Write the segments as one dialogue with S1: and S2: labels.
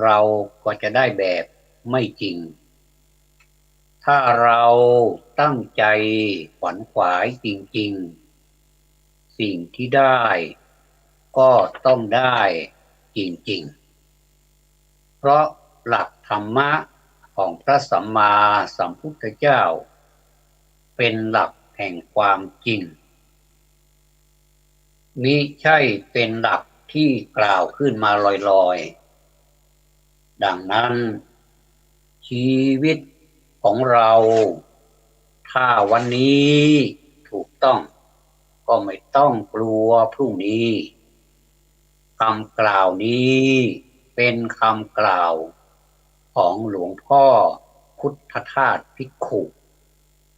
S1: เราก็จะได้แบบไม่จริงถ้าเราตั้งใจขวนขวายจริงๆสิ่งที่ได้ก็ต้องได้จริงๆเพราะหลักธรรมะของพระสัมมาสัมพุทธเจ้าเป็นหลักแห่งความจริงมิใช่เป็นหลักที่กล่าวขึ้นมาลอยๆดังนั้นชีวิตของเราถ้าวันนี้ถูกต้องก็ไม่ต้องกลัวพรุ่งนี้คำกล่าวนี้เป็นคำกล่าวของหลวงพ่อพุทธทาสภิกขุ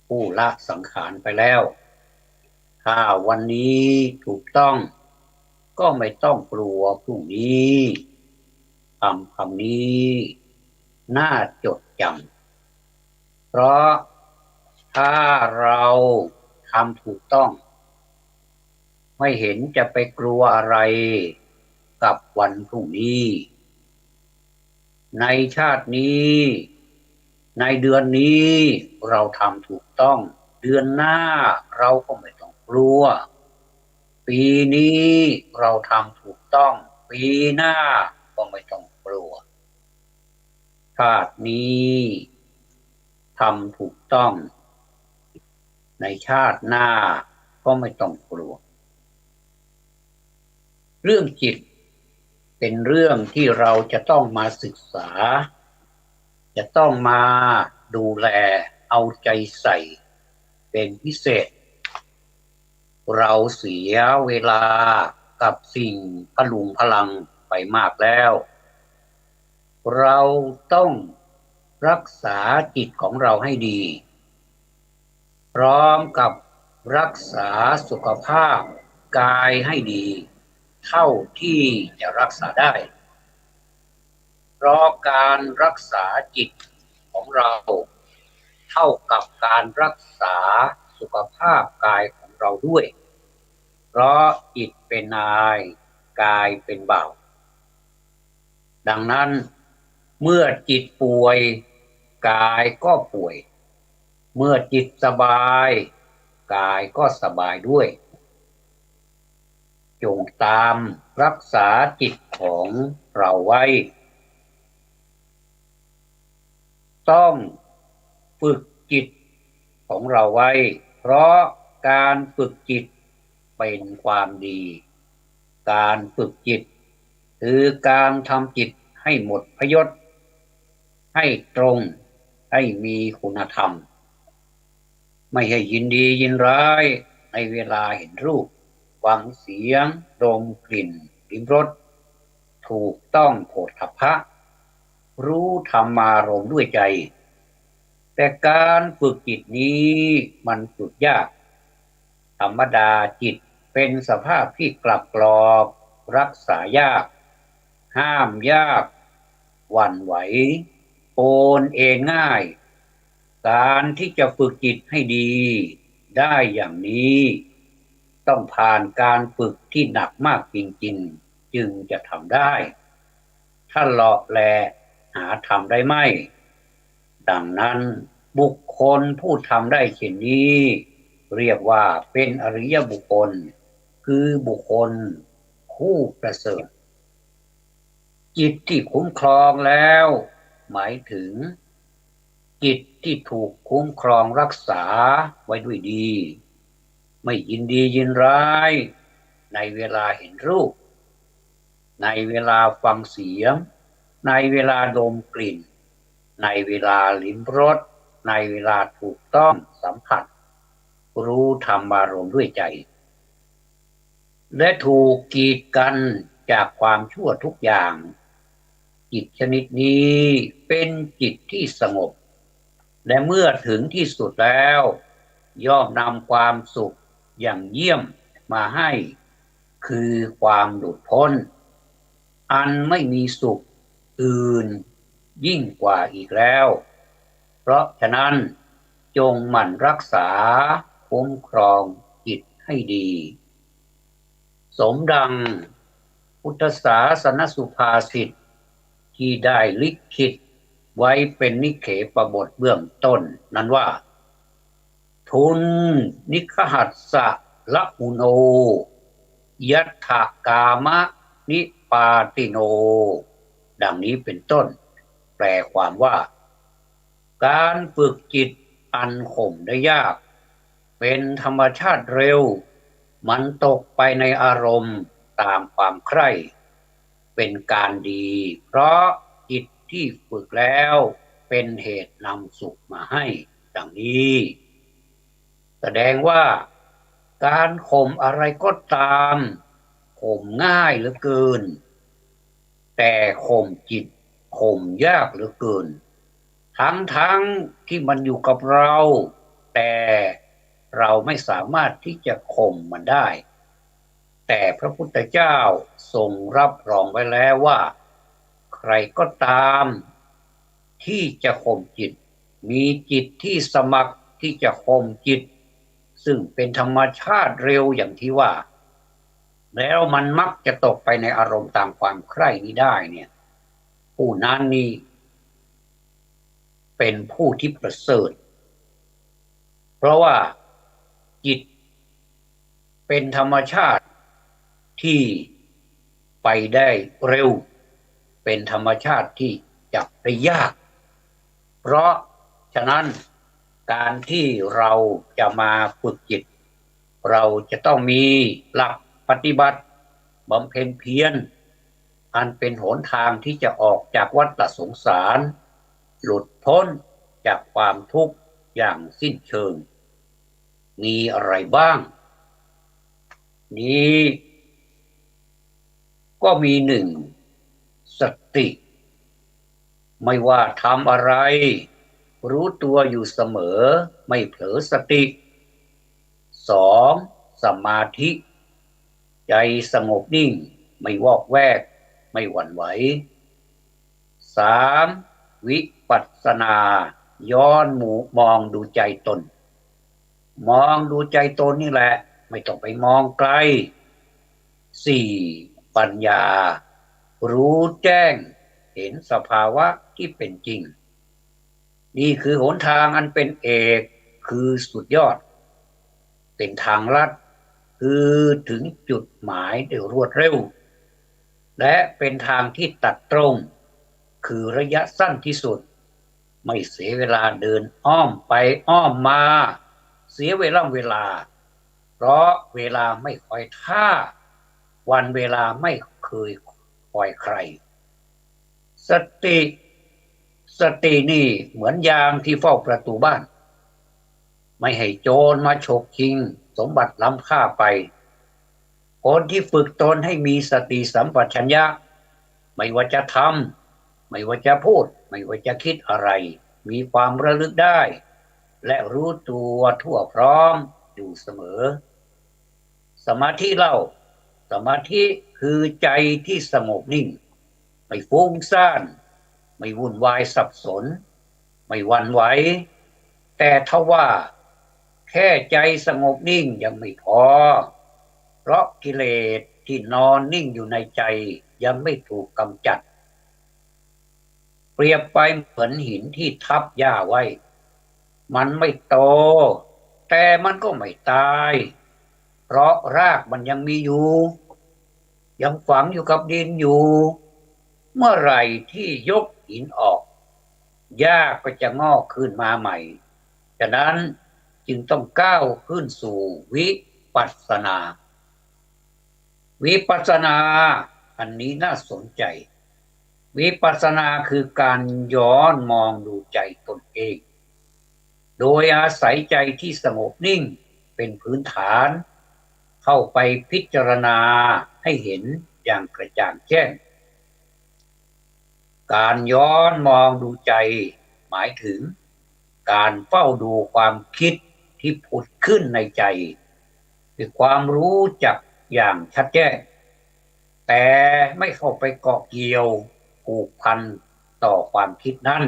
S1: ผู้ละสังขารไปแล้วถ้าวันนี้ถูกต้องก็ไม่ต้องกลัวพรุ่งนี้คำนี้น่าจดจำเพราะถ้าเราทำถูกต้องไม่เห็นจะไปกลัวอะไรกับวันพรุ่งนี้ในชาตินี้ในเดือนนี้เราทำถูกต้องเดือนหน้าเราก็ไม่ต้องกลัวปีนี้เราทำถูกต้องปีหน้าก็ไม่ต้องกลัวชาตินี้ทำถูกต้องในชาติหน้าก็ไม่ต้องกลัวเรื่องจิตเป็นเรื่องที่เราจะต้องมาศึกษาจะต้องมาดูแลเอาใจใส่เป็นพิเศษเราเสียเวลากับสิ่งพลุงพลังไปมากแล้วเราต้องรักษาจิตของเราให้ดีพร้อมกับรักษาสุขภาพกายให้ดีเท่าที่จะรักษาได้เพราะการรักษาจิตของเราเท่ากับการรักษาสุขภาพกายของเราด้วยเพราะจิตเป็นนายกายเป็นบ่าวดังนั้นเมื่อจิตป่วยกายก็ป่วยเมื่อจิตสบายกายก็สบายด้วยจงตามรักษาจิตของเราไว้ต้องฝึกจิตของเราไว้เพราะการฝึกจิตเป็นความดีการฝึกจิตคือการทำจิตให้หมดพยศให้ตรงให้มีคุณธรรมไม่ให้ยินดียินร้ายในเวลาเห็นรูปฟังเสียงดมกลิ่นลิ้มรสถูกต้องโผฏฐัพพะรู้ธรรมารมณ์ด้วยใจแต่การฝึกจิตนี้มันฝึกยากธรรมดาจิตเป็นสภาพที่กลับกรอกรักษายากห้ามยากหวั่นไหวโอนเองง่ายการที่จะฝึกจิตให้ดีได้อย่างนี้ต้องผ่านการฝึกที่หนักมากจริงๆจึงจะทำได้ถ้าเลาะแลหาทำได้ไหมดังนั้นบุคคลผู้ทำได้เช่นนี้เรียกว่าเป็นอริยบุคคลคือบุคคลผู้ประเสริฐจิตที่คุ้มครองแล้วหมายถึงจิตที่ถูกคุ้มครองรักษาไว้ด้วยดีไม่ยินดียินร้ายในเวลาเห็นรูปในเวลาฟังเสียงในเวลาดมกลิ่นในเวลาลิ้มรสในเวลาถูกต้องสัมผัสรู้ธรรมารมณ์ด้วยใจและถูกกีดกันจากความชั่วทุกอย่างจิตชนิดนี้เป็นจิตที่สงบและเมื่อถึงที่สุดแล้วย่อมนำความสุขอย่างเยี่ยมมาให้คือความหลุดพ้นอันไม่มีสุขอื่นยิ่งกว่าอีกแล้วเพราะฉะนั้นจงหมั่นรักษาคุ้มครองจิตให้ดีสมดังพุทธศาสนสุภาษิต ที่ได้ลิขิตไว้เป็นนิเขปบทเบื้องต้นนั้นว่าทุนนิคหัสสะละหุโนยัตถกามะนิปาติโนดังนี้เป็นต้นแปลความว่าการฝึกจิตอันข่มได้ยากเป็นธรรมชาติเร็วมันตกไปในอารมณ์ตามความใคร่เป็นการดีเพราะจิตที่ฝึกแล้วเป็นเหตุนำสุขมาให้ดังนี้แสดงว่าการข่มอะไรก็ตามข่มง่ายเหลือเกินแต่ข่มจิตข่มยากเหลือเกินทั้งที่มันอยู่กับเราแต่เราไม่สามารถที่จะข่มมันได้แต่พระพุทธเจ้าทรงรับรองไว้แล้วว่าใครก็ตามที่จะข่มจิตมีจิตที่สมัครที่จะข่มจิตซึ่งเป็นธรรมชาติเร็วอย่างที่ว่าแล้วมันมักจะตกไปในอารมณ์ตามความใคร่นี้ได้เนี่ยผู้นั้นนี่เป็นผู้ที่ประเสริฐเพราะว่าจิตเป็นธรรมชาติที่ไปได้เร็วเป็นธรรมชาติที่จับได้ยากเพราะฉะนั้นการที่เราจะมาฝึกจิตเราจะต้องมีหลักปฏิบัติบำเพ็ญเพียรอันเป็นหนทางที่จะออกจากวัฏสงสารหลุดพ้นจากความทุกข์อย่างสิ้นเชิงมีอะไรบ้างนี้ก็มีหนึ่งสติไม่ว่าทำอะไรรู้ตัวอยู่เสมอไม่เผลอสติสองสมาธิใจสงบนิ่งไม่วอกแวกไม่หวั่นไหวสามวิปัสสนาย้อนหมู่มองดูใจตนมองดูใจตนนี่แหละไม่ต้องไปมองไกลสี่ปัญญารู้แจ้งเห็นสภาวะที่เป็นจริงนี่คือหนทางอันเป็นเอกคือสุดยอดเป็นทางลัดคือถึงจุดหมายได้รวดเร็วและเป็นทางที่ตัดตรงคือระยะสั้นที่สุดไม่เสียเวลาเดินอ้อมไปอ้อมมาเสียเวลาเพราะเวลาไม่คอยท่าวันเวลาไม่เคยคอยใครสตินี่เหมือนยามที่เฝ้าประตูบ้านไม่ให้โจรมาฉกชิงสมบัติล้ำค่าไปคนที่ฝึกตนให้มีสติสัมปชัญญะไม่ว่าจะทำไม่ว่าจะพูดไม่ว่าจะคิดอะไรมีความระลึกได้และรู้ตัวทั่วพร้อมอยู่เสมอสมาธิเล่าสมาธิคือใจที่สงบนิ่งไม่ฟุ้งซ่านไม่วุ่นวายสับสนไม่หวั่นไหวแต่ทว่าแค่ใจสงบนิ่งยังไม่พอเพราะกิเลสที่นอนนิ่งอยู่ในใจยังไม่ถูกกำจัดเปรียบไปเหมือนหินที่ทับหญ้าไว้มันไม่โตแต่มันก็ไม่ตายเพราะรากมันยังมีอยู่ยังฝังอยู่กับดินอยู่เมื่อไหร่ที่ยกหินออกหญ้าก็จะงอกขึ้นมาใหม่ฉะนั้นจึงต้องก้าวขึ้นสู่วิปัสสนาวิปัสสนาอันนี้น่าสนใจวิปัสสนาคือการย้อนมองดูใจตนเองโดยอาศัยใจที่สงบนิ่งเป็นพื้นฐานเข้าไปพิจารณาให้เห็นอย่างกระจ่างแจ้งการย้อนมองดูใจหมายถึงการเฝ้าดูความคิดที่ผุดขึ้นในใจด้วยความรู้จักอย่างชัดแจ้งแต่ไม่เข้าไปเกาะเกี่ยวผูกพันต่อความคิดนั้น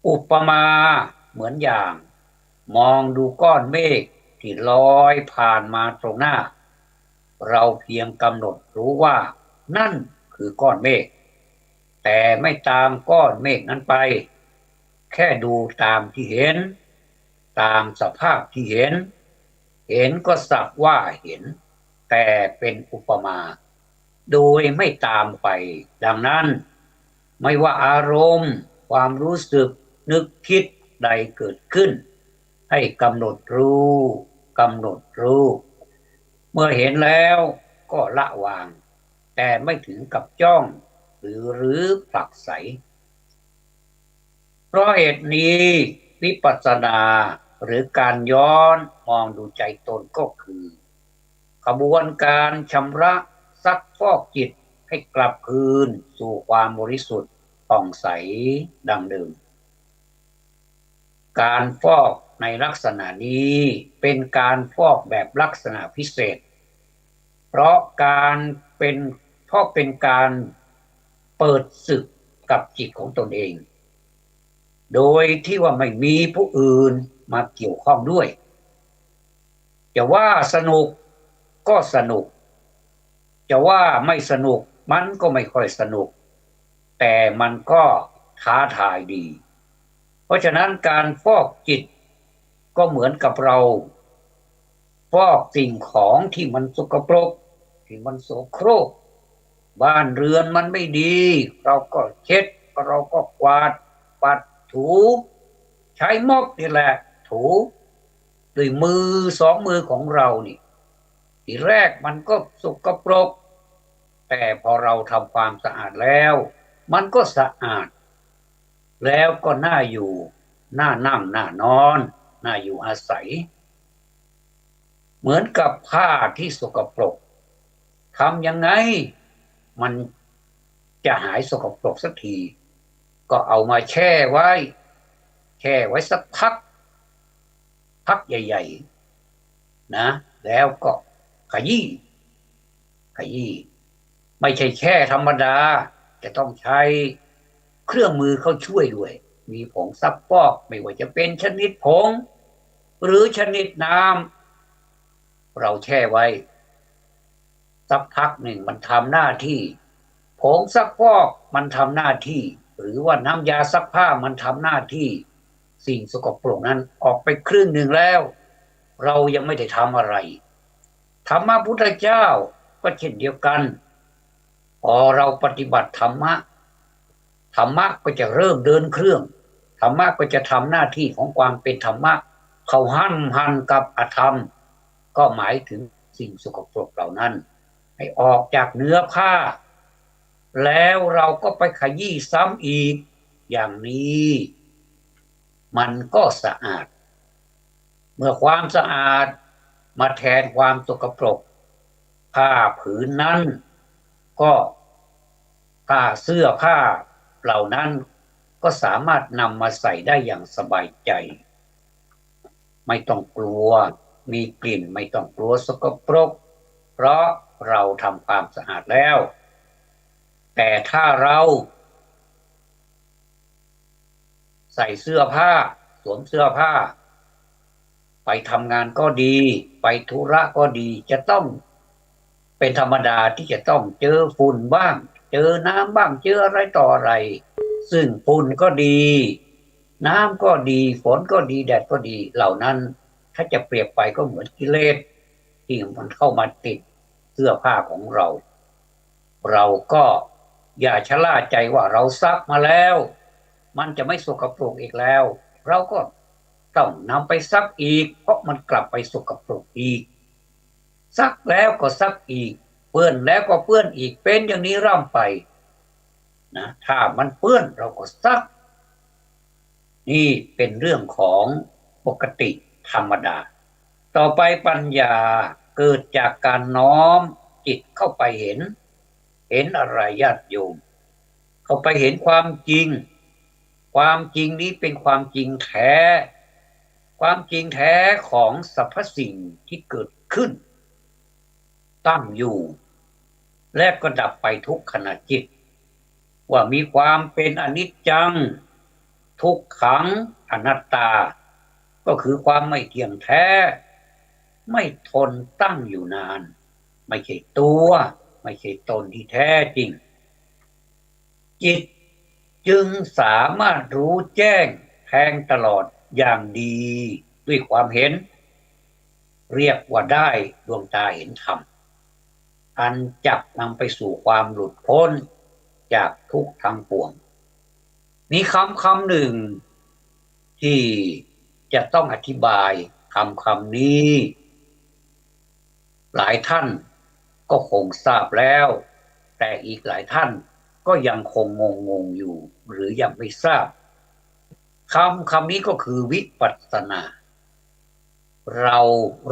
S1: อุปมาเหมือนอย่างมองดูก้อนเมฆที่ลอยผ่านมาตรงหน้าเราเพียงกำหนดรู้ว่านั่นคือก้อนเมฆ แต่ไม่ตามก้อนเมฆนั้นไปแค่ดูตามที่เห็นตามสภาพที่เห็นเห็นก็สักว่าเห็นแต่เป็นอุปมาโดยไม่ตามไปดังนั้นไม่ว่าอารมณ์ความรู้สึกนึกคิดใดเกิดขึ้นให้กำหนดรู้กำหนดรู้เมื่อเห็นแล้วก็ละวางแต่ไม่ถึงกับจ้องหรือผลักไสเพราะเหตุนี้วิปัสสนาหรือการย้อนมองดูใจตนก็คือกระบวนการชำระซักฟอกจิตให้กลับคืนสู่ความบริสุทธิ์ผ่องใสดังเดิมการฟอกในลักษณะนี้เป็นการฟอกแบบลักษณะพิเศษเพราะการเป็นเพราะเป็นการเปิดศึกกับจิตของตนเองโดยที่ว่าไม่มีผู้อื่นมาเกี่ยวข้องด้วยจะว่าสนุกก็สนุกจะว่าไม่สนุกมันก็ไม่ค่อยสนุกแต่มันก็ท้าทายดีเพราะฉะนั้นการฟอกจิตก็เหมือนกับเราฟอกสิ่งของที่มันสกปรกที่มันโสโครกบ้านเรือนมันไม่ดีเราก็เช็ดเราก็กวาดปัดถูใช้มอกนี่แหละถูด้วยมือสองมือของเรานี่ทีแรกมันก็สกปรกแต่พอเราทำความสะอาดแล้วมันก็สะอาดแล้วก็น่าอยู่น่านั่งน่านอนน่าอยู่อาศัยเหมือนกับผ้าที่สกปรกทำยังไงมันจะหายสกปรกสักทีก็เอามาแช่ไว้สักพักใหญ่ๆนะแล้วก็ขยี้ขยี้ไม่ใช่แช่ธรรมดาจะต้องใช้เครื่องมือเข้าช่วยด้วยมีผงซักฟอกไม่ว่าจะเป็นชนิดผงหรือชนิดน้ำเราแช่ไว้สักพักหนึ่งมันทำหน้าที่ผงซักฟอกมันทำหน้าที่หรือว่าน้ำยาซักผ้ามันทำหน้าที่สิ่งสกปรกนั้นออกไปครึ่งหนึ่งแล้วเรายังไม่ได้ทำอะไรธรรมะพุทธเจ้าก็เช่นเดียวกันพอเราปฏิบัติธรรมะก็จะเริ่มเดินเครื่องธรรมะก็จะทำหน้าที่ของความเป็นธรรมะเขาหันกับอธรรมก็หมายถึงสิ่งสกปรกเหล่านั้นให้ออกจากเนื้อผ้าแล้วเราก็ไปขยี้ซ้ำอีกอย่างนี้มันก็สะอาดเมื่อความสะอาดมาแทนความสกปรกผ้าผืนนั้นก็เสื้อผ้าเหล่านั้นก็สามารถนำมาใส่ได้อย่างสบายใจไม่ต้องกลัวมีกลิ่นไม่ต้องกลัวสกปรกเพราะเราทำความสะอาดแล้วแต่ถ้าเราใส่เสื้อผ้าสวมเสื้อผ้าไปทำงานก็ดีไปธุระก็ดีจะต้องเป็นธรรมดาที่จะต้องเจอฝุ่นบ้างเจอน้ำบ้างเจออะไรต่ออะไรซึ่งฝุ่นก็ดีน้ำก็ดีฝนก็ดีแดดก็ดีเหล่านั้นถ้าจะเปรียบไปก็เหมือนกิเลสที่มันเข้ามาติดเสื้อผ้าของเราก็อย่าชะล่าใจว่าเราซักมาแล้วมันจะไม่สกปรกอีกแล้วเราก็ต้องนำไปซักอีกเพราะมันกลับไปสกปรกอีกซักแล้วก็ซักอีกเปื้อนแล้วก็เปื้อนอีกเป็นอย่างนี้ร่ำไปนะถ้ามันเปื้อนเราก็ซักนี่เป็นเรื่องของปกติธรรมดาต่อไปปัญญาเกิดจากการน้อมจิตเข้าไปเห็นอะไรญาติโยมเข้าไปเห็นความจริงความจริงนี้เป็นความจริงแท้ความจริงแท้ของสรรพสิ่งที่เกิดขึ้นตั้งอยู่และก็ดับไปทุกขณะจิตว่ามีความเป็นอนิจจังทุกขังอนัตตาก็คือความไม่เที่ยงแท้ไม่ทนตั้งอยู่นานไม่ใช่ตัวไม่ใช่ตนที่แท้จริงจิต จึงสามารถรู้แจ้งแทงตลอดอย่างดีด้วยความเห็นเรียกว่าได้ดวงตาเห็นธรรมอันจักนำไปสู่ความหลุดพ้นจากทุกข์ทั้งปวงมีคำหนึ่งที่จะต้องอธิบายคำนี้หลายท่านก็คงทราบแล้วแต่อีกหลายท่านก็ยังคงงงอยู่หรือยังไม่ทราบคำนี้ก็คือวิปัสสนาเรา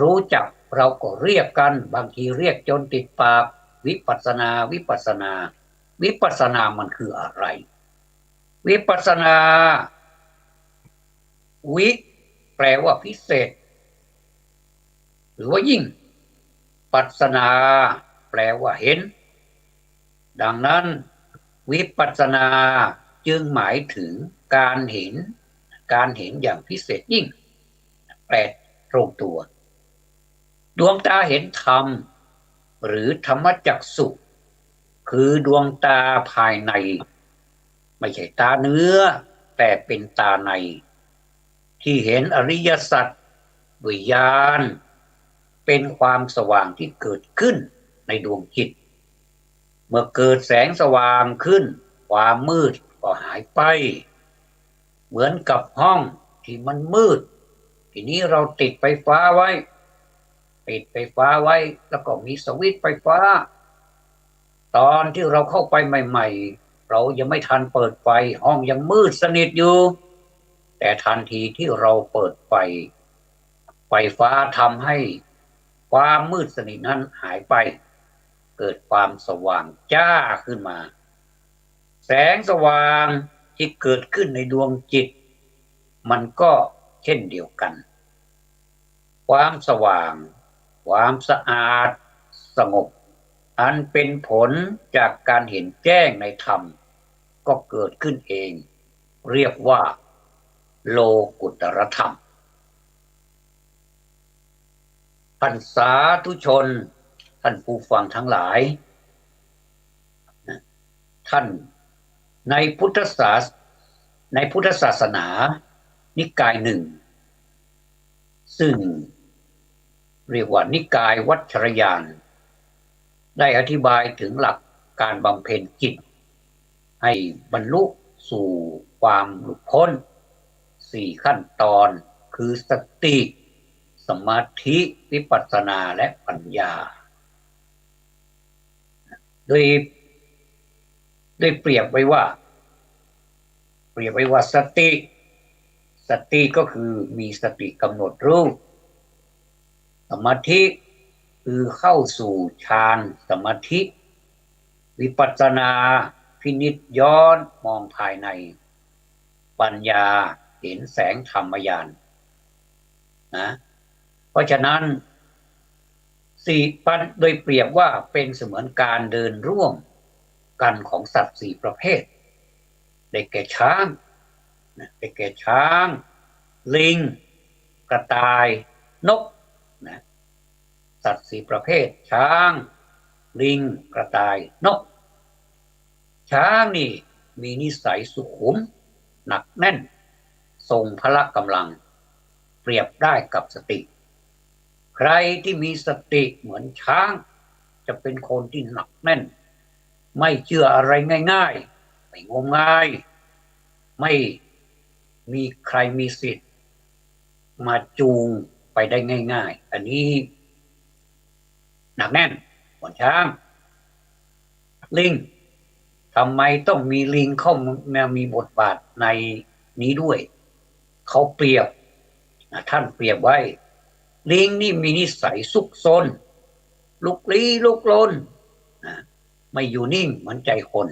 S1: รู้จักเราก็เรียกกันบางทีเรียกจนติดปากวิปัสสนาวิปัสสนาวิปัสสนามันคืออะไรวิปัสสนาวิแปลว่าพิเศษหรือว่ายิ่งปัสสนาแปลว่าเห็นดังนั้นวิปัสสนาจึงหมายถึงการเห็นอย่างพิเศษยิ่งแปลตรงตัวดวงตาเห็นธรรมหรือธรรมจักษุคือดวงตาภายในไม่ใช่ตาเนื้อแต่เป็นตาในที่เห็นอริยสัจด้วยญาณเป็นความสว่างที่เกิดขึ้นในดวงจิตเมื่อเกิดแสงสว่างขึ้นความมืดก็หายไปเหมือนกับห้องที่มันมืดทีนี้เราติดไฟฟ้าไว้แล้วก็มีสวิตช์ไฟฟ้าตอนที่เราเข้าไปใหม่ๆเรายังไม่ทันเปิดไฟห้องยังมืดสนิทอยู่แต่ทันทีที่เราเปิดไฟฟ้าทำให้ความมืดสนิทนั้นหายไปเกิดความสว่างจ้าขึ้นมาแสงสว่างที่เกิดขึ้นในดวงจิตมันก็เช่นเดียวกันความสว่างความสะอาดสงบอันเป็นผลจากการเห็นแจ้งในธรรมก็เกิดขึ้นเองเรียกว่าโลกุตรธรรมท่านสาธุชนท่านผู้ฟังทั้งหลายท่านในพุทธศาสนานิกายหนึ่งซึ่งเรียกว่านิกายวัชรยานได้อธิบายถึงหลักการบำเพ็ญจิตให้บรรลุสู่ความหลุดพ้น4ขั้นตอนคือสติสมาธิวิปัสสนาและปัญญาโดยเปรียบไว้ว่าสติก็คือมีสติกำหนดรู้สมาธิคือเข้าสู่ฌานสมาธิวิปัสสนาพินิจย้อนมองภายในปัญญาเห็นแสงธรรมญาณนะเพราะฉะนั้น4ปัญโดยเปรียบว่าเป็นเสมือนการเดินร่วมกันของสัตว์4ประเภทได้แก่ช้างลิงกระต่ายนกนะสัตว์4ประเภทช้างลิงกระต่ายนกช้างนี่มีนิสัยสุขุมหนักแน่นทรงพละกำลังเปรียบได้กับสติใครที่มีสติเหมือนช้างจะเป็นคนที่หนักแน่นไม่เชื่ออะไรง่ายๆไม่งมงายไม่มีใครมีสิทธิ์มาจูงไปได้ง่ายๆอันนี้หนักแน่นเหมือนช้างลิงทำไมต้องมีลิงเข้ามามีบทบาทในนี้ด้วยเขาเปรียบท่านเปรียบไว้ลิงนี่มีนิสัยซุกซนลุกลี้ลุกลนไม่อยู่นิ่งเหมือนใจคน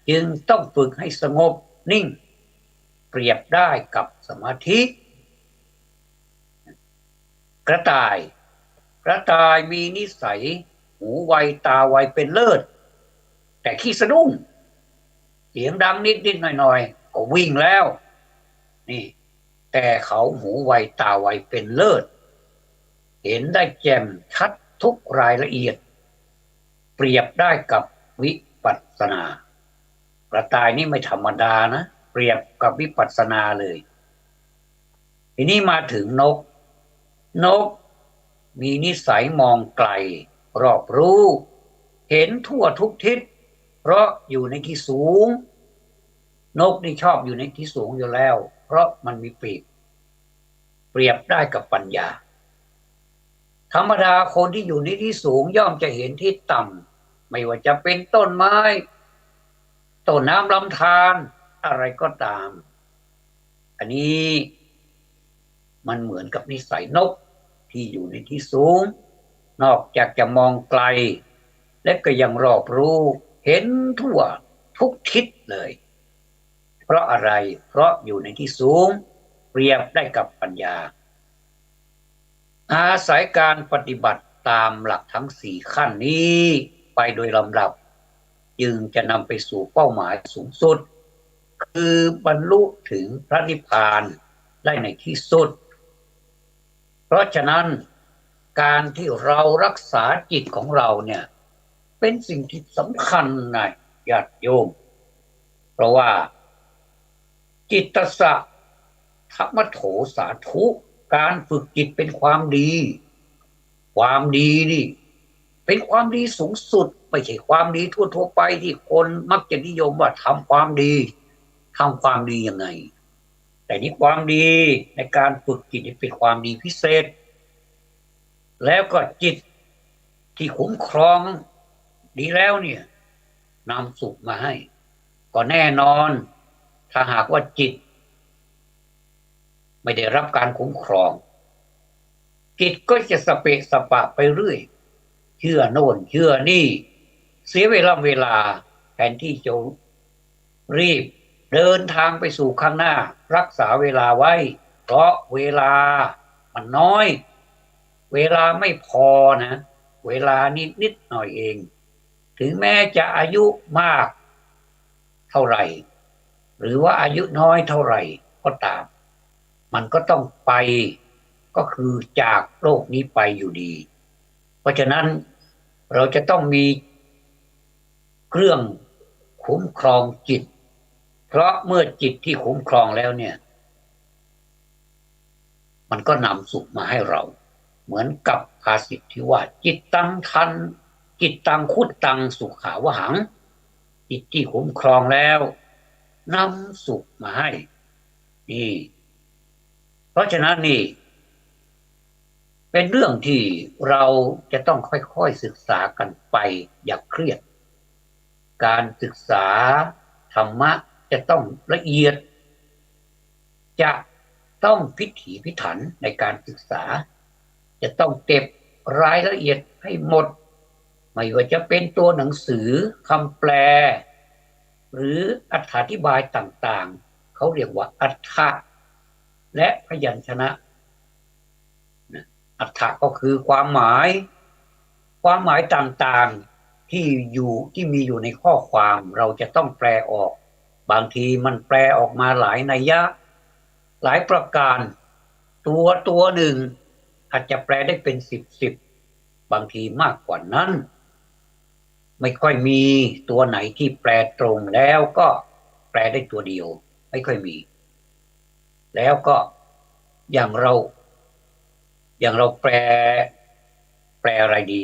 S1: จึงต้องฝึกให้สงบนิ่งเปรียบได้กับสมาธิกระต่ายมีนิสัยหูไวตาไวเป็นเลิศแต่ขี้สะดุ้งเสียงดังนิดหน่อยก็วิ่งแล้วนี่แต่เขาหูไวตาไวเป็นเลิศเห็นได้แจ่มชัดทุกรายละเอียดเปรียบได้กับวิปัสสนา กระต่ายนี่ไม่ธรรมดานะเปรียบกับวิปัสสนาเลยทีนี้มาถึงนกนกมีนิสัยมองไกลรอบรู้เห็นทั่วทุกทิศเพราะอยู่ในที่สูงนกนี่ชอบอยู่ในที่สูงอยู่แล้วเพราะมันมีปีกเปรียบได้กับปัญญาธรรมดาคนที่อยู่ในที่สูงย่อมจะเห็นที่ต่ำไม่ว่าจะเป็นต้นไม้ต้นน้ำลำธารอะไรก็ตามอันนี้มันเหมือนกับนิสัยนกที่อยู่ในที่สูงนอกจากจะมองไกลและก็ยังรอบรู้เห็นทั่วทุกทิศเลยเพราะอะไรเพราะอยู่ในที่สูงเปรียบได้กับปัญญาอาศัยการปฏิบัติตามหลักทั้งสี่ขั้นนี้ไปโดยลำดับจึงจะนำไปสู่เป้าหมายสูงสุดคือบรรลุถึงพระนิพพานได้ในที่สุดเพราะฉะนั้นการที่เรารักษาจิตของเราเนี่ยเป็นสิ่งที่สำคัญนะญาติโยมเพราะว่าจิตตสะธรรมโถสาธุการฝึกจิตเป็นความดีความดีนี่เป็นความดีสูงสุดไม่ใช่ความดีทั่วๆไปที่คนมักจะนิยมว่าทำความดีทำความดียังไงแต่นี่ความดีในการฝึกจิตเป็นความดีพิเศษแล้วก็จิตที่คุ้มครองดีแล้วเนี่ยนำสุขมาให้ก็แน่นอนถ้าหากว่าจิตไม่ได้รับการคุ้มครองจิตก็จะสเปะสปะไปเรื่อยเชื่อโน่นเชื่อนี่เสียเวลาแทนที่จะรีบเดินทางไปสู่ข้างหน้ารักษาเวลาไว้เพราะเวลามันน้อยเวลาไม่พอนะเวลานิดหน่อยเองถึงแม้จะอายุมากเท่าไหร่หรือว่าอายุน้อยเท่าไหร่ก็ตามมันก็ต้องไปก็คือจากโลกนี้ไปอยู่ดีเพราะฉะนั้นเราจะต้องมีเครื่องคุ้มครองจิตเพราะเมื่อจิตที่คุ้มครองแล้วเนี่ยมันก็นำสุขมาให้เราเหมือนกับภาษิตที่ว่าจิตตังทันจิตตังคุตตังสุขาวหังจิตที่คุ้มครองแล้วนำสุขมาให้นี่เพราะฉะนั้นนี่เป็นเรื่องที่เราจะต้องค่อยๆศึกษากันไปอย่าเครียดการศึกษาธรรมะจะต้องละเอียดจะต้องพิถีพิถันในการศึกษาจะต้องเก็บรายละเอียดให้หมดไม่ว่าจะเป็นตัวหนังสือคำแปลหรืออธิบายต่างๆเขาเรียกว่าอรรถะและพยัญชนะอรรถะก็คือความหมายต่างๆที่มีอยู่ในข้อความเราจะต้องแปลออกบางทีมันแปลออกมาหลายนัยยะหลายประการตัวหนึ่งอาจจะแปลได้เป็นสิบบางทีมากกว่านั้นไม่ค่อยมีตัวไหนที่แปลตรงแล้วก็แปลได้ตัวเดียวไม่ค่อยมีแล้วก็อย่างเราแปลอะไรดี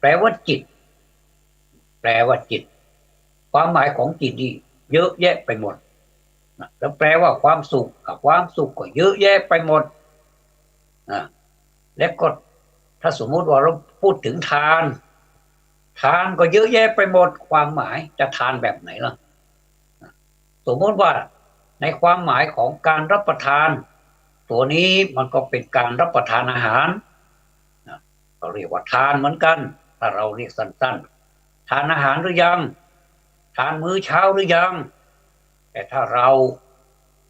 S1: แปลว่าจิตความหมายของจิตนี่เยอะแยะไปหมดแล้วแปลว่าความสุขกับความสุขก็เยอะแยะไปหมดและก็ถ้าสมมุติว่าเราพูดถึงทานก็เยอะแยะไปหมดความหมายจะทานแบบไหนล่ะสมมติว่าในความหมายของการรับประทานตัวนี้มันก็เป็นการรับประทานอาหารก็เรียกว่าทานเหมือนกันถ้าเราเรียกสั้นๆทานอาหารหรือยังทานมื้อเช้าหรือยังแต่ถ้าเรา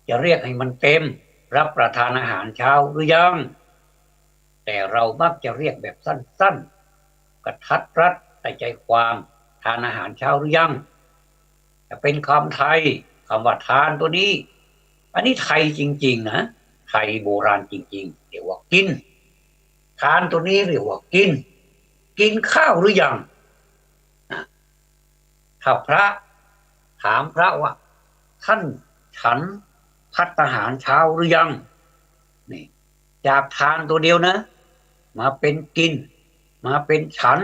S1: จะเรียกให้มันเต็มรับประทานอาหารเช้าหรือยังแต่เรามักจะเรียกแบบสั้นๆกระทัดรัดแต่ใจความทานอาหารเช้าหรือยังแต่เป็นคำไทยคำว่าทานตัวนี้อันนี้ไทยจริงๆนะไทยโบราณจริงๆเรียกว่ากินทานตัวนี้เรียกว่ากินข้าวหรือยังถ้าพระ ถามพระว่าท่านฉันภัตตาหารเช้าหรือยังนี่จากทานตัวเดียวนะมาเป็นกินมาเป็นฉัน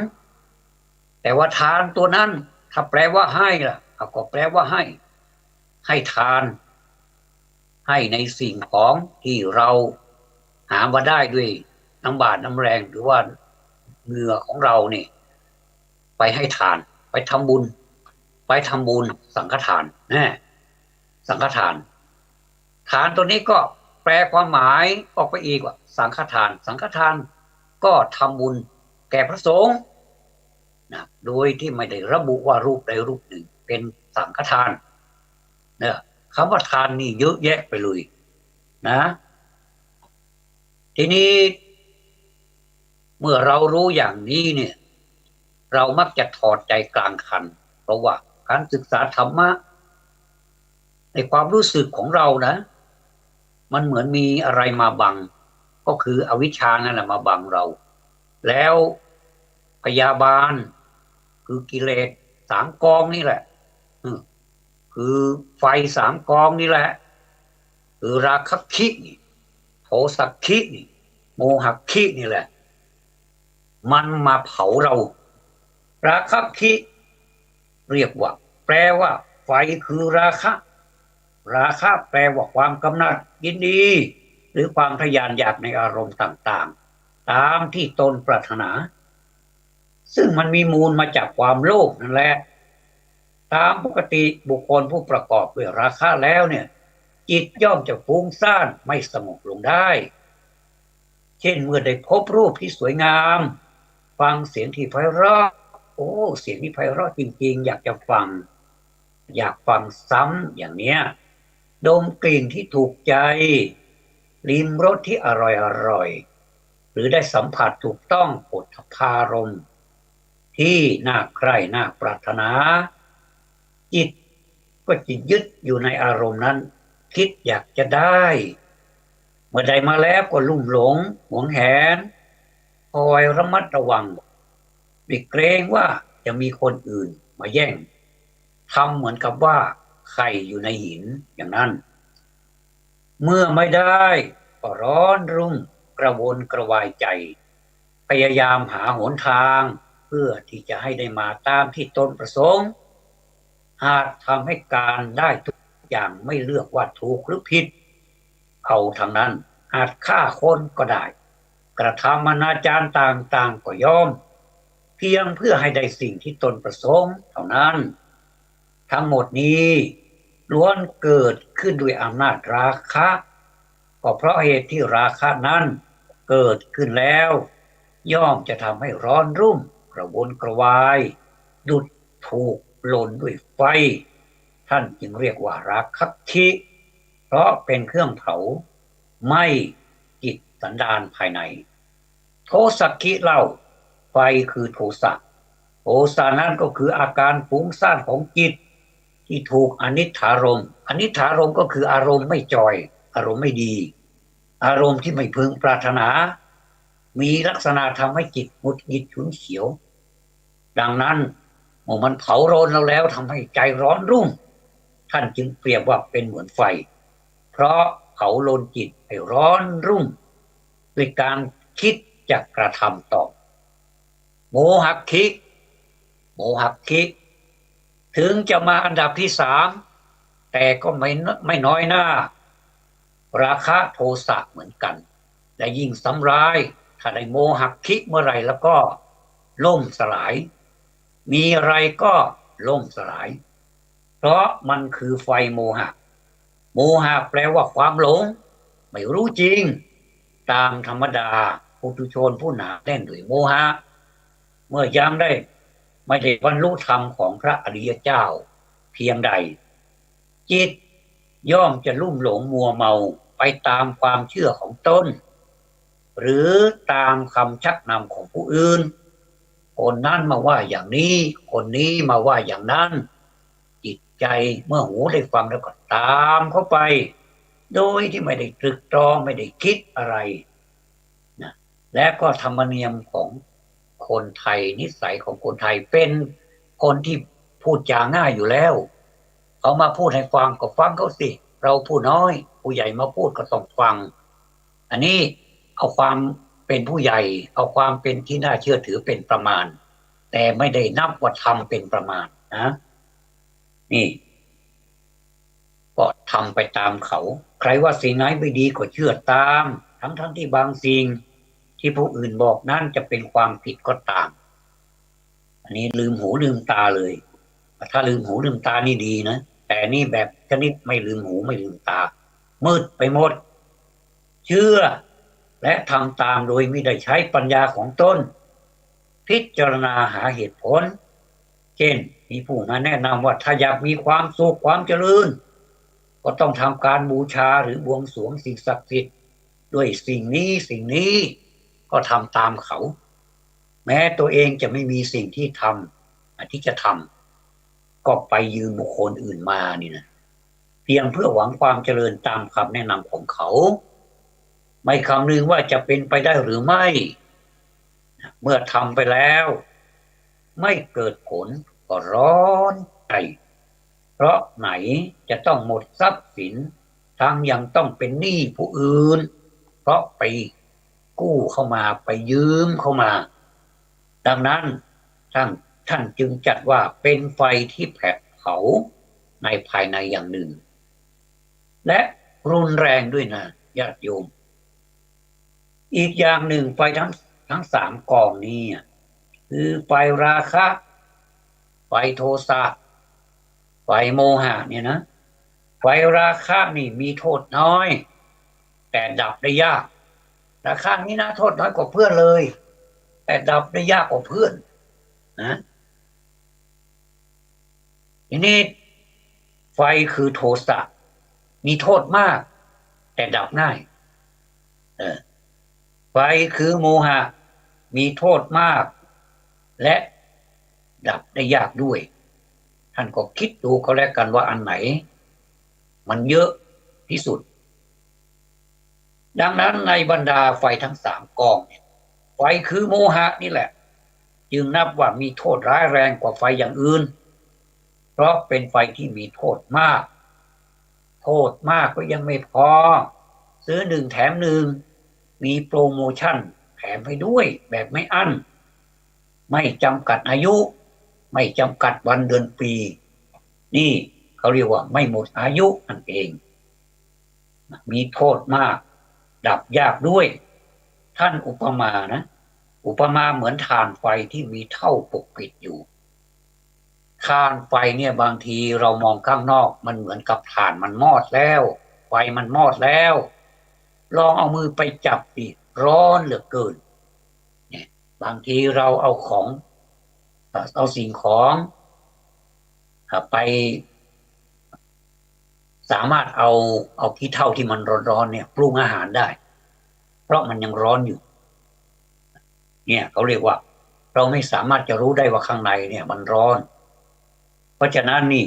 S1: แต่ว่าทานตัวนั้นถ้าแปลว่าให้ล่ะก็แปลว่าให้ทานให้ในสิ่งของที่เราหามาได้ด้วยน้ำบาดน้ำแรงหรือว่าเหงื่อของเราเนี่ยไปให้ทานไปทำบุญไปทำบุญสังฆทานสังฆทานทานตัวนี้ก็แปลความหมายออกไปอีกว่าสังฆทานสังฆทานก็ทำบุญแก่พระสงฆ์นะโดยที่ไม่ได้ระบุว่ารูปใดรูปหนึ่งเป็นสังฆทานเนี่ยคำว่าทานนี่เยอะแยะไปเลยนะทีนี้เมื่อเรารู้อย่างนี้เนี่ยเรามักจะถอดใจกลางคันเพราะว่าการศึกษาธรรมะในความรู้สึกของเรานะมันเหมือนมีอะไรมาบังก็คืออวิชชานั่นแหละมาบังเราแล้วพยาบาลคือกิเลสสามกองนี่แหละคือไฟสามกองนี่แหละคือราคะคิโทสะคิโมหะคินี่แหละมันมาเผาเราราคะคิเรียกว่าแปลว่าไฟคือราคะราคะแปลว่าความกำหนัดยินดีหรือความทะยานอยากในอารมณ์ต่างๆตามที่ตนปรารถนาซึ่งมันมีมูลมาจากความโลภนั่นแหละตามปกติบุคคลผู้ประกอบด้วยราคะแล้วเนี่ยจิตย่อมจะฟุ้งซ่านไม่สงบลงได้เช่นเมื่อได้พบรูปที่สวยงามฟังเสียงที่ไพเราะโอ้เสียงที่ไพเราะจริงๆอยากจะฟังอยากฟังซ้ำอย่างเนี้ยดมกลิ่นที่ถูกใจลิ้มรสที่อร่อยหรือได้สัมผัสถูกต้องโผฏฐัพพารมณ์ที่น่าใคร่น่าปรารถนาจิตก็จะยึดอยู่ในอารมณ์นั้นคิดอยากจะได้เมื่อใดมาแล้วก็ลุ่มหลงหวงแหนคอยระมัดระวังไม่เกรงว่าจะมีคนอื่นมาแย่งทำเหมือนกับว่าไข่อยู่ในหินอย่างนั้นเมื่อไม่ได้ก็ร้อนรุ่มกระวนกระวายใจพยายามหาหนทางเพื่อที่จะให้ได้มาตามที่ตนประสงค์หากทำให้การได้ทุกอย่างไม่เลือกว่าถูกหรือผิดเอาทางนั้นอาจฆ่าคนก็ได้กระทำอนาจารต่างๆก็ยอมเพียงเพื่อให้ได้สิ่งที่ตนประสงค์เท่านั้นทั้งหมดนี้ล้วนเกิดขึ้นด้วยอำนาจราคะก็เพราะเหตุที่ราคะนั้นเกิดขึ้นแล้วย่อมจะทำให้ร้อนรุ่มกระวนกระวายดุจถูกลนด้วยไฟท่านจึงเรียกว่าราคะคิเพราะเป็นเครื่องเผาไหม้จิตสันดานภายในโทสะคิเล่าไฟคือโทสะโทสะนั้นก็คืออาการฟุ้งซ่านของจิตที่ถูกอนิจฐารมณ์อนิจฐารมณ์ก็คืออารมณ์ไม่จอยอารมณ์ไม่ดีอารมณ์ที่ไม่พึงปรารถนามีลักษณะทำให้จิตหงุดหงิดฉุนเฉียวดังนั้นเมื่อมันเผาร้อนเราแล้วทำให้ใจร้อนรุ่มท่านจึงเปรียบว่าเป็นเหมือนไฟเพราะเผาโลนจิตให้ร้อนรุ่มด้วยการคิดจะกระทำต่อโมหะคิโมหะคิถึงจะมาอันดับที่3แต่ก็ไม่น้อยหน้าราคะโทสะเหมือนกันและยิ่งซ้ำร้ายถ้าได้โมหะคิเมื่อไหร่แล้วก็ล่มสลายมีอะไรก็ล่มสลายเพราะมันคือไฟโมหะโมหะแปลว่าความหลงไม่รู้จริงตามธรรมดาปุถุชนผู้หนาแน่นด้วยโมหะเมื่อยังไม่ได้บรรลุธรรมของพระอริยเจ้าเพียงใดจิตย่อมจะลุ่มหลงมัวเมาไปตามความเชื่อของตนหรือตามคำชักนำของผู้อื่นคนนั้นมาว่าอย่างนี้คนนี้มาว่าอย่างนั้นจิตใจเมื่อหูได้ฟังแล้วก็ตามเข้าไปโดยที่ไม่ได้ตรึกตรองไม่ได้คิดอะไรนะและก็ธรรมเนียมของคนไทยนิสัยของคนไทยเป็นคนที่พูดจาง่ายอยู่แล้ว เขามาพูดให้ฟังก็ฟังเขาสิเราผู้น้อยผู้ใหญ่มาพูดก็ต้องฟังอันนี้เอาความเป็นผู้ใหญ่เอาความเป็นที่น่าเชื่อถือเป็นประมาณแต่ไม่ได้นับว่าทำเป็นประมาณนะนี่ก็ทำไปตามเขาใครว่าสิ่งไหนไม่ดีก็เชื่อตามทั้งที่บางสิ่งที่ผู้อื่นบอกนั่นจะเป็นความผิดก็ตามอันนี้ลืมหูลืมตาเลยถ้าลืมหูลืมตานี่ดีนะแต่นี่แบบชนิดไม่ลืมหูไม่ลืมตามืดไปหมดเชื่อและทำตามโดยไม่ได้ใช้ปัญญาของตนพิจารณาหาเหตุผลเช่นมีผู้มาแนะนำว่าถ้าอยากมีความสุขความเจริญก็ต้องทำการบูชาหรือบวงสรวงสิ่งศักดิ์สิทธิ์ด้วยสิ่งนี้ก็ทำตามเขาแม้ตัวเองจะไม่มีสิ่งที่ทำที่จะทำก็ไปยืมบุคคลอื่นมานี่นะเพียงเพื่อหวังความเจริญตามคำแนะนำของเขาไม่คำนึงว่าจะเป็นไปได้หรือไม่เมื่อทำไปแล้วไม่เกิดผลก็ร้อนใจเพราะไหนจะต้องหมดทรัพย์สินทั้งยังต้องเป็นหนี้ผู้อื่นเพราะไปกู้เข้ามาไปยืมเข้ามาดังนั้นท่านจึงจัดว่าเป็นไฟที่แผดเผาในภายในอย่างหนึ่งและรุนแรงด้วยนะญาติโยมอีกอย่างหนึ่งไฟทั้งสามกองนี้คือไฟราคะไฟโทสะไฟโมหะเนี่ยนะไฟราคะนี่มีโทษน้อยแต่ดับได้ยากราคะนี้นะโทษน้อยกว่าเพื่อนเลยแต่ดับได้ยากกว่าเพื่อนนะทีนี้ไฟคือโทสะมีโทษมากแต่ดับง่ายไฟคือโมหะมีโทษมากและดับได้ยากด้วยท่านก็คิดดูก็แล้วกันว่าอันไหนมันเยอะที่สุดดังนั้นในบรรดาไฟทั้งสามกองไฟคือโมหะนี่แหละจึงนับว่ามีโทษร้ายแรงกว่าไฟอย่างอื่นเพราะเป็นไฟที่มีโทษมากโทษมากก็ยังไม่พอซื้อหนึ่งแถมหนึ่งมีโปรโมชั่นแถมให้ด้วยแบบไม่อั้นไม่จำกัดอายุไม่จำกัดวันเดือนปีนี่เขาเรียกว่าไม่หมดอายุนั่นเองมีโทษมากดับยากด้วยท่านอุปมานะอุปมาเหมือนถ่านไฟที่มีเท่าปกปิดอยู่ถ่านไฟเนี่ยบางทีเรามองข้างนอกมันเหมือนกับถ่านมันมอดแล้วไฟมันมอดแล้วลองเอามือไปจับดิร้อนเหลือเกินเนี่ยบางทีเราเอาสิ่งของไปสามารถเอาขี้เถ้าที่มันร้อนๆเนี่ยปรุงอาหารได้เพราะมันยังร้อนอยู่เนี่ยเขาเรียกว่าเราไม่สามารถจะรู้ได้ว่าข้างในเนี่ยมันร้อนเพราะฉะนั้นนี่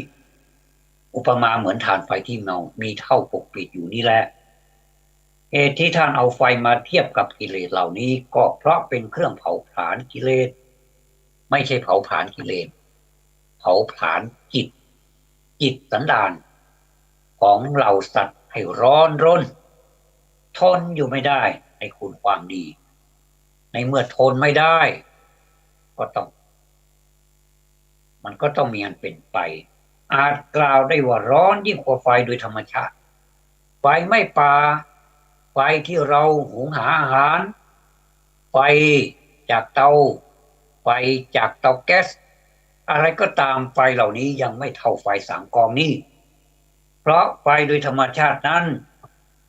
S1: อุปมาเหมือนถ่านไฟที่มีเท่าปกปิดอยู่นี่แหละเหตุที่ท่านเอาไฟมาเทียบกับกิเลสเหล่านี้ก็เพราะเป็นเครื่องเผาผลาญกิเลสไม่ใช่เผาผลาญกิเลสเผาผลาญจิตสันดานของเหล่าสัตว์ให้ร้อนรนทนอยู่ไม่ได้ในคุณความดีในเมื่อทนไม่ได้มันก็ต้องมีอันเป็นไปอาจกล่าวได้ว่าร้อนยิ่งกว่าไฟโดยธรรมชาติไฟไม่ป่าไฟที่เราหุงหาอาหารไฟจากเตาไฟจากเตาแก๊สอะไรก็ตามไฟเหล่านี้ยังไม่เท่าไฟสามกองนี้เพราะไฟโดยธรรมชาตินั้น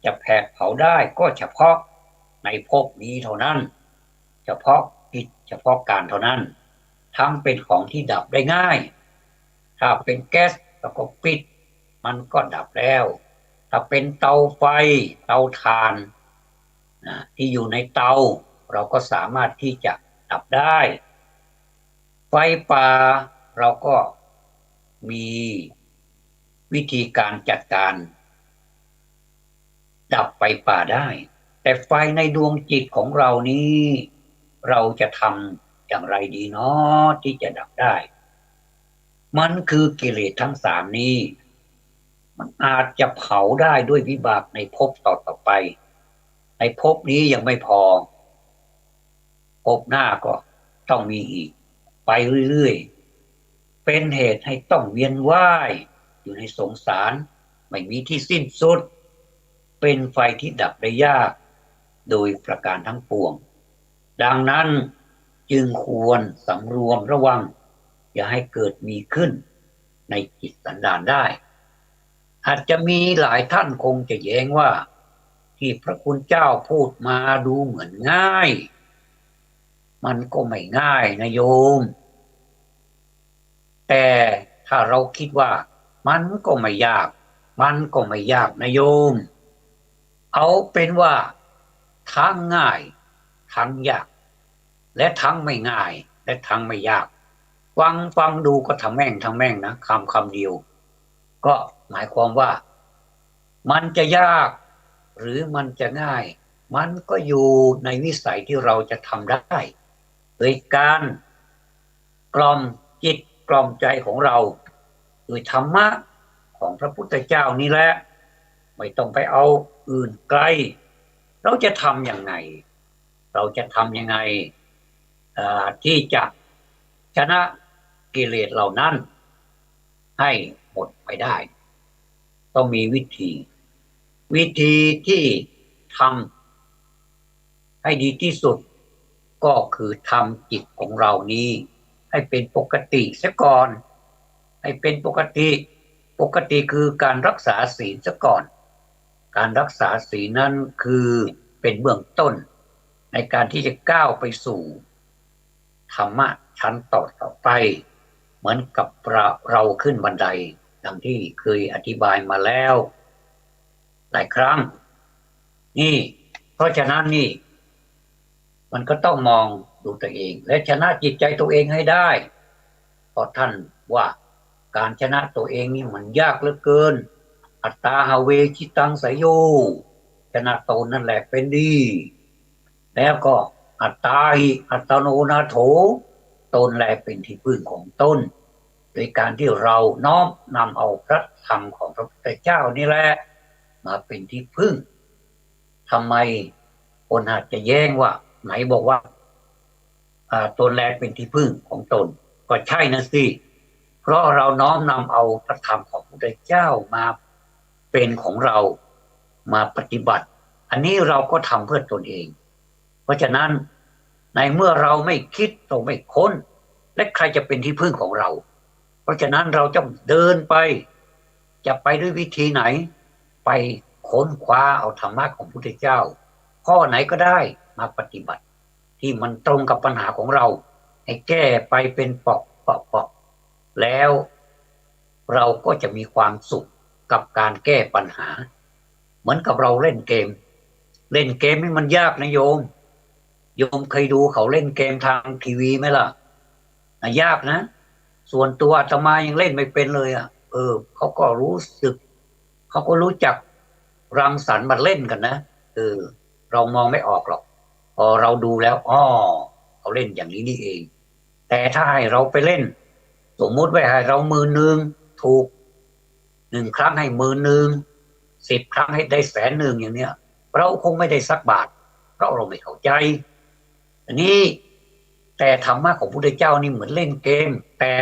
S1: จะแผดเผาได้ก็เฉพาะในภพนี้เท่านั้นเฉพาะกิจเฉพาะการเท่านั้นทั้งเป็นของที่ดับได้ง่ายถ้าเป็นแก๊สแล้วก็ปิดมันก็ดับแล้วถ้าเป็นเตาไฟเตาถ่านที่อยู่ในเตาเราก็สามารถที่จะดับได้ไฟป่าเราก็มีวิธีการจัดการดับไฟป่าได้แต่ไฟในดวงจิตของเรานี้เราจะทำอย่างไรดีเนาะที่จะดับได้มันคือกิเลสทั้งสามนี้ มันอาจจะเผาได้ด้วยวิบากในภพต่อไปในภพนี้ยังไม่พอภพหน้าก็ต้องมีอีกไปเรื่อยๆเป็นเหตุให้ต้องเวียนว่ายอยู่ในสงสารไม่มีที่สิ้นสุดเป็นไฟที่ดับได้ยากโดยประการทั้งปวงดังนั้นจึงควรสำรวมระวังอย่าให้เกิดมีขึ้นในจิตสันดานได้อาจจะมีหลายท่านคงจะแย้งว่าที่พระคุณเจ้าพูดมาดูเหมือนง่ายมันก็ไม่ง่ายนะโยมแต่ถ้าเราคิดว่ามันก็ไม่ยากมันก็ไม่ยากนะโยมเอาเป็นว่าทั้งง่ายทั้งยากและทั้งไม่ง่ายและทั้งไม่ยากฟังดูก็ทั้งแม่งนะคำเดียวก็หมายความว่ามันจะยากหรือมันจะง่ายมันก็อยู่ในวิสัยที่เราจะทำได้โดยการกล่อมจิตกล่อมใจของเราโดยธรรมะของพระพุทธเจ้านี่แหละไม่ต้องไปเอาอื่นไกลเราจะทำยังไงเราจะทำยังไงที่จะชนะกิเลสเหล่านั้นให้หมดไปได้ต้องมีวิธีที่ทำให้ดีที่สุดก็คือทำจิตของเรานี้ให้เป็นปกติเสียก่อนให้เป็นปกติคือการรักษาศีลเสียก่อนการรักษาศีลนั้นคือเป็นเบื้องต้นในการที่จะก้าวไปสู่ธรรมะชั้นต่อไปเหมือนกับเราขึ้นบันไดดังที่เคยอธิบายมาแล้วหลายครั้งนี่เพราะฉะนั้นนี่มันก็ต้องมองดูตัวเองและชนะจิตใจตัวเองให้ได้เพราะท่านว่าการชนะตัวเองนี่มันยากเหลือเกินอัตตาหาเวชิตังสยโยชนะตนนั่นแหละเป็นดีแล้วก็อัตตาหิอัตโนนาโถตนแลเป็นที่พึ่งของตนโดยการที่เราน้อมนำเอาพระธรรมของพระพุทธเจ้านี่แหละมาเป็นที่พึ่งทำไมคนอาจจะแย้งว่าไหนบอกว่าตนแลเป็นที่พึ่งของตนก็ใช่นะสิเพราะเราน้อมนำเอาพระธรรมของพระพุทธเจ้ามาเป็นของเรามาปฏิบัติอันนี้เราก็ทำเพื่อตนเองเพราะฉะนั้นในเมื่อเราไม่คิดเราไม่ค้นและใครจะเป็นที่พึ่งของเราเพราะฉะนั้นเราจะเดินไปจะไปด้วยวิธีไหนไปค้นคว้าเอาธรรมะของพระพุทธเจ้าข้อไหนก็ได้มาปฏิบัติที่มันตรงกับปัญหาของเราให้แก้ไปเป็นเปาะแล้วเราก็จะมีความสุขกับการแก้ปัญหาเหมือนกับเราเล่นเกมนี่มันยากนะโยมเคยดูเขาเล่นเกมทางทีวีไหมล่ะยากนะส่วนตัวอาตมายังเล่นไม่เป็นเลยเขาก็รู้สึกเขาก็รู้จักรังสรรค์มาเล่นกันนะเรามองไม่ออกหรอกพอเราดูแล้วเขาเล่นอย่างนี้นี่เองแต่ถ้าให้เราไปเล่นสมมุติว่าให้เรา10,000ถูก1 ครั้งให้10,000 10 ครั้งให้ได้100,000อย่างเนี้ยเราคงไม่ได้สักบาทเพราะเราไม่เข้าใจอันนี้แต่ธรรมะของพระพุทธเจ้านี่เหมือนเล่นเกมแต่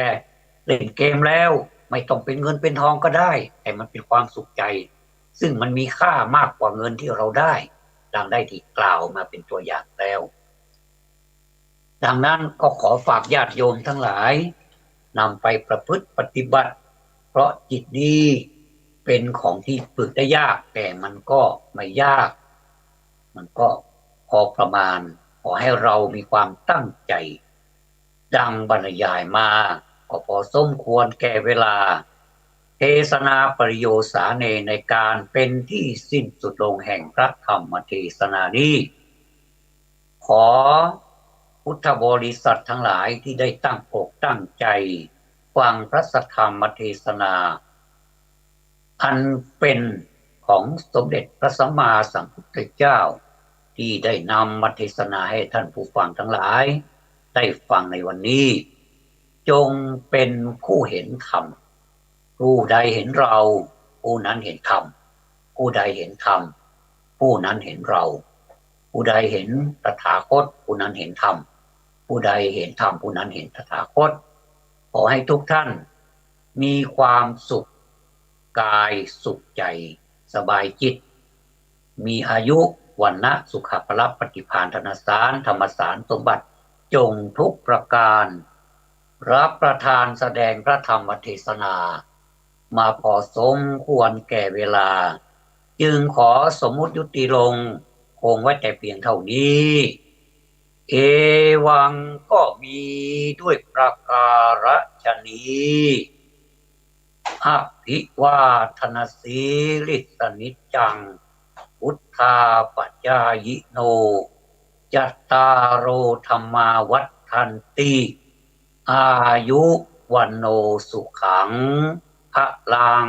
S1: เล่นเกมแล้วไม่ต้องเป็นเงินเป็นทองก็ได้แต่มันเป็นความสุขใจซึ่งมันมีค่ามากกว่าเงินที่เราได้ดังได้ที่กล่าวมาเป็นตัวอย่างแล้วดังนั้นก็ขอฝากญาติโยมทั้งหลายนำไปประพฤติปฏิบัติเพราะจิตนี้เป็นของที่ฝึกได้ยากแต่มันก็ไม่ยากมันก็พอประมาณขอให้เรามีความตั้งใจดังบรรยายมาก็พอสมควรแก่เวลาเทศนาปริโยสาเนในการเป็นที่สิ้นสุดลงแห่งพระธรรมเทศนานี้ขอพุทธบริษัททั้งหลายที่ได้ตั้งอกตั้งใจฟังพระสัทธรรมเทศนาอันเป็นของสมเด็จพระสัมมาสัมพุทธเจ้าที่ได้นำมาเทศนาให้ท่านผู้ฟังทั้งหลายได้ฟังในวันนี้จงเป็นผู้เห็นธรรมผู้ใดเห็นเรา ผู้นั้นเห็นธรรมผู้ใดเห็นธรรมผู้นั้นเห็นเราผู้ใดเห็นตถาคตผู้นั้นเห็นธรรมผู้ใดเห็นธรรมผู้นั้นเห็นตถาคตขอให้ทุกท่านมีความสุขกายสุขใจสบายจิตมีอายุวันนะสุขภละปฏิภาณธนสารธรรมสารสมบัติจงทุกประการรับประทานแสดงพระธรรมเทศนามาพอสมควรแก่เวลาจึงขอสมมุติยุติลงคงไว้แต่เพียงเท่านี้เอวังก็มีด้วยประการฉนี้อภิวาทนาสีลิสนิจจังพุทธาปัจจายโนจัตตารโอธรรมาวัฏฏันติอายุวันโนสุขังพลัง